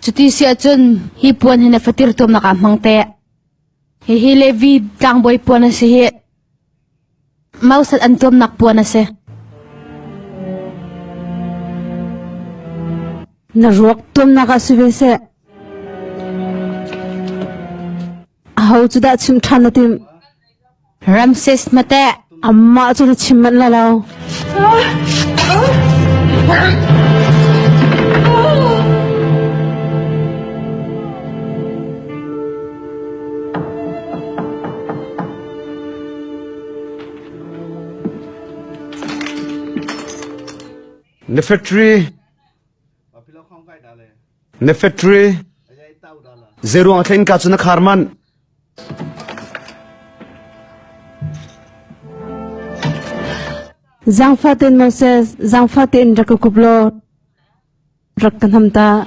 Chuti siya chun hi puan hina fatir tum nakamang te. Hi levi tang boy puan na si hi. Mausat antum nak puan na si. Naruak tum nakasuwe se. How to that chim chanatim. Ramses mate. Amma to the chimman lalaw. Nefetri zero angklin ka chuna kharman Zangfatin Moses, Zangfatin Rakukublo, Rakanhamta.